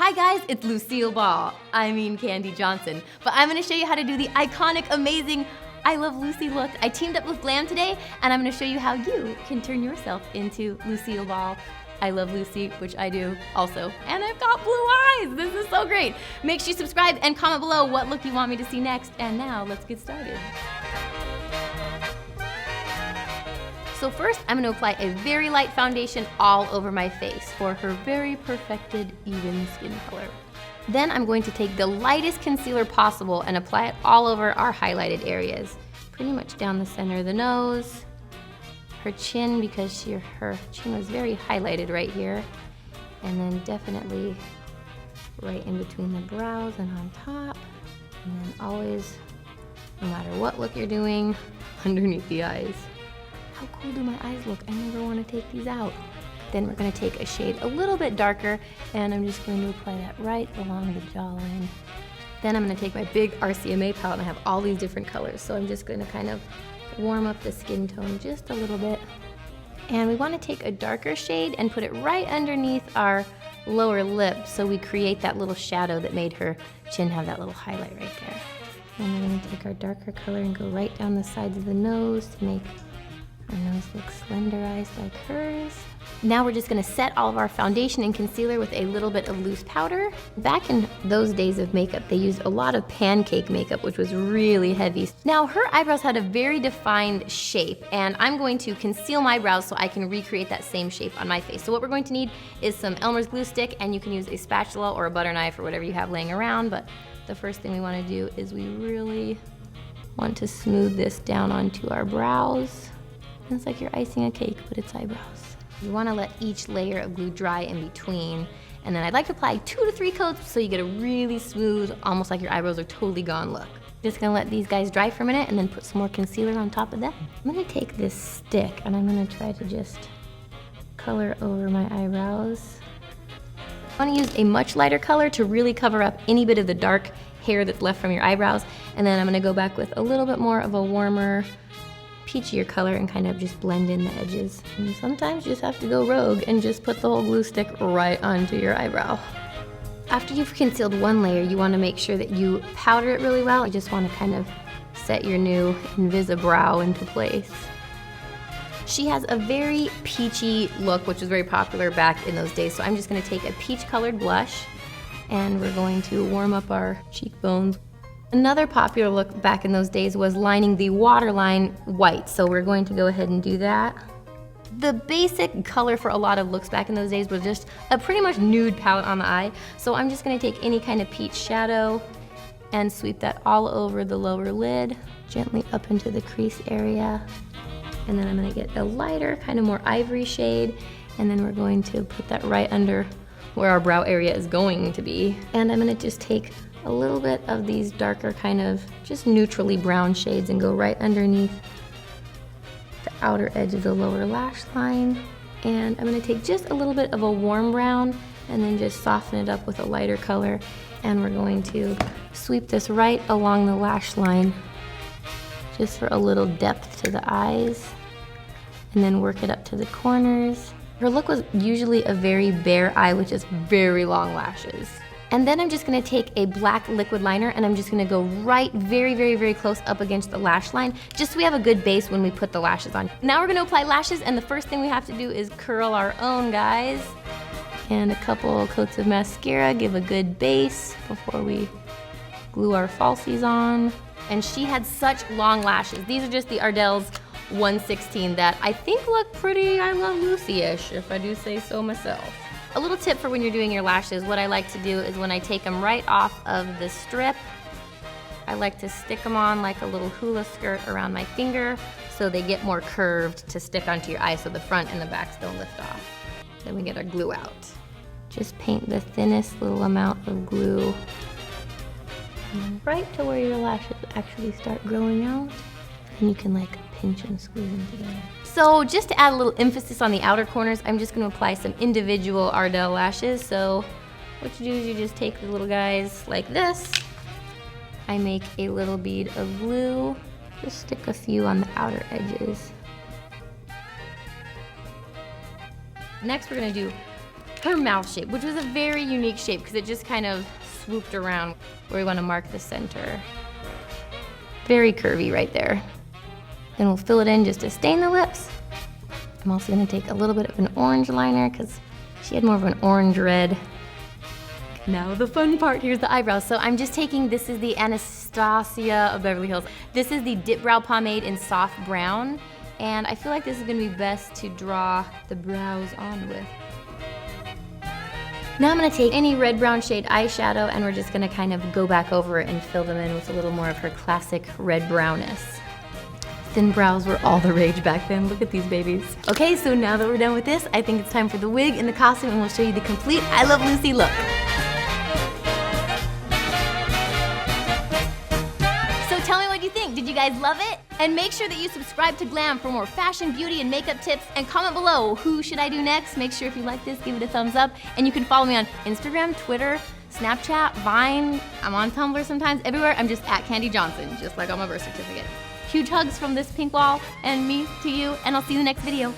Hi guys, it's Lucille Ball. I mean Kandee Johnson. But I'm gonna show you how to do the iconic, amazing I Love Lucy look. I teamed up with Glam today, and I'm gonna show you how you can turn yourself into Lucille Ball. I love Lucy, which I do also. And I've got blue eyes. This is so great. Make sure you subscribe and comment below what look you want me to see next. And now let's get started. So first, I'm gonna apply a very light foundation all over my face for her very perfected, even skin color. Then I'm going to take the lightest concealer possible and apply it all over our highlighted areas. Pretty much down the center of the nose, her chin, because her chin was very highlighted right here, and then definitely right in between the brows and on top, and then always, no matter what look you're doing, underneath the eyes. How cool do my eyes look? I never want to take these out. Then we're going to take a shade a little bit darker, and I'm just going to apply that right along the jawline. Then I'm going to take my big RCMA palette, and I have all these different colors, so I'm just going to kind of warm up the skin tone just a little bit. And we want to take a darker shade and put it right underneath our lower lip, so we create that little shadow that made her chin have that little highlight right there. And we're going to take our darker color and go right down the sides of the nose to make our nose looks slenderized like hers. Now we're just gonna set all of our foundation and concealer with a little bit of loose powder. Back in those days of makeup, they used a lot of pancake makeup, which was really heavy. Now her eyebrows had a very defined shape, and I'm going to conceal my brows so I can recreate that same shape on my face. So what we're going to need is some Elmer's glue stick, and you can use a spatula or a butter knife or whatever you have laying around, but the first thing we wanna do is we really want to smooth this down onto our brows. It's like you're icing a cake, but it's eyebrows. You wanna let each layer of glue dry in between, and then I'd like to apply 2 to 3 coats so you get a really smooth, almost like your eyebrows are totally gone look. Just gonna let these guys dry for a minute and then put some more concealer on top of that. I'm gonna take this stick and I'm gonna try to just color over my eyebrows. I wanna use a much lighter color to really cover up any bit of the dark hair that's left from your eyebrows, and then I'm gonna go back with a little bit more of a warmer, peachier color and kind of just blend in the edges. And sometimes you just have to go rogue and just put the whole glue stick right onto your eyebrow. After you've concealed one layer, you want to make sure that you powder it really well. You just want to kind of set your new Invisibrow into place. She has a very peachy look, which was very popular back in those days, so I'm just going to take a peach colored blush and we're going to warm up our cheekbones. Another popular look back in those days was lining the waterline white, so we're going to go ahead and do that. The basic color for a lot of looks back in those days was just a pretty much nude palette on the eye, so I'm just going to take any kind of peach shadow and sweep that all over the lower lid, gently up into the crease area. And then I'm going to get a lighter, kind of more ivory shade, and then we're going to put that right under where our brow area is going to be. And I'm going to just take a little bit of these darker kind of just neutrally brown shades and go right underneath the outer edge of the lower lash line. And I'm going to take just a little bit of a warm brown and then just soften it up with a lighter color. And we're going to sweep this right along the lash line just for a little depth to the eyes, and then work it up to the corners. Her look was usually a very bare eye with just very long lashes. And then I'm just gonna take a black liquid liner and I'm just gonna go right very, very, very close up against the lash line, just so we have a good base when we put the lashes on. Now we're gonna apply lashes, and the first thing we have to do is curl our own, guys. And a couple coats of mascara give a good base before we glue our falsies on. And she had such long lashes. These are just the Ardell's 116 that I think look pretty I Love Lucy-ish, if I do say so myself. A little tip for when you're doing your lashes, what I like to do is when I take them right off of the strip, I like to stick them on like a little hula skirt around my finger so they get more curved to stick onto your eye so the front and the backs don't lift off. Then we get our glue out. Just paint the thinnest little amount of glue right to where your lashes actually start growing out, and you can like pinch and squeeze them together. So just to add a little emphasis on the outer corners, I'm just going to apply some individual Ardell lashes. So what you do is you just take the little guys like this. I make a little bead of glue, just stick a few on the outer edges. Next we're going to do her mouth shape, which was a very unique shape because it just kind of swooped around where we want to mark the center. Very curvy right there. Then we'll fill it in just to stain the lips. I'm also gonna take a little bit of an orange liner because she had more of an orange red. Now the fun part, here's the eyebrows. So I'm just taking, this is the Anastasia of Beverly Hills. This is the Dip Brow Pomade in soft brown. And I feel like this is gonna be best to draw the brows on with. Now I'm gonna take any red brown shade eyeshadow and we're just gonna kind of go back over it and fill them in with a little more of her classic red brownness. Thin brows were all the rage back then. Look at these babies. Okay, so now that we're done with this, I think it's time for the wig and the costume and we'll show you the complete I Love Lucy look. So tell me what you think. Did you guys love it? And make sure that you subscribe to Glam for more fashion, beauty, and makeup tips. And comment below, who should I do next? Make sure if you like this, give it a thumbs up. And you can follow me on Instagram, Twitter, Snapchat, Vine. I'm on Tumblr sometimes. Everywhere, I'm just at Kandee Johnson, just like on my birth certificate. Huge hugs from this pink wall and me to you, and I'll see you in the next video.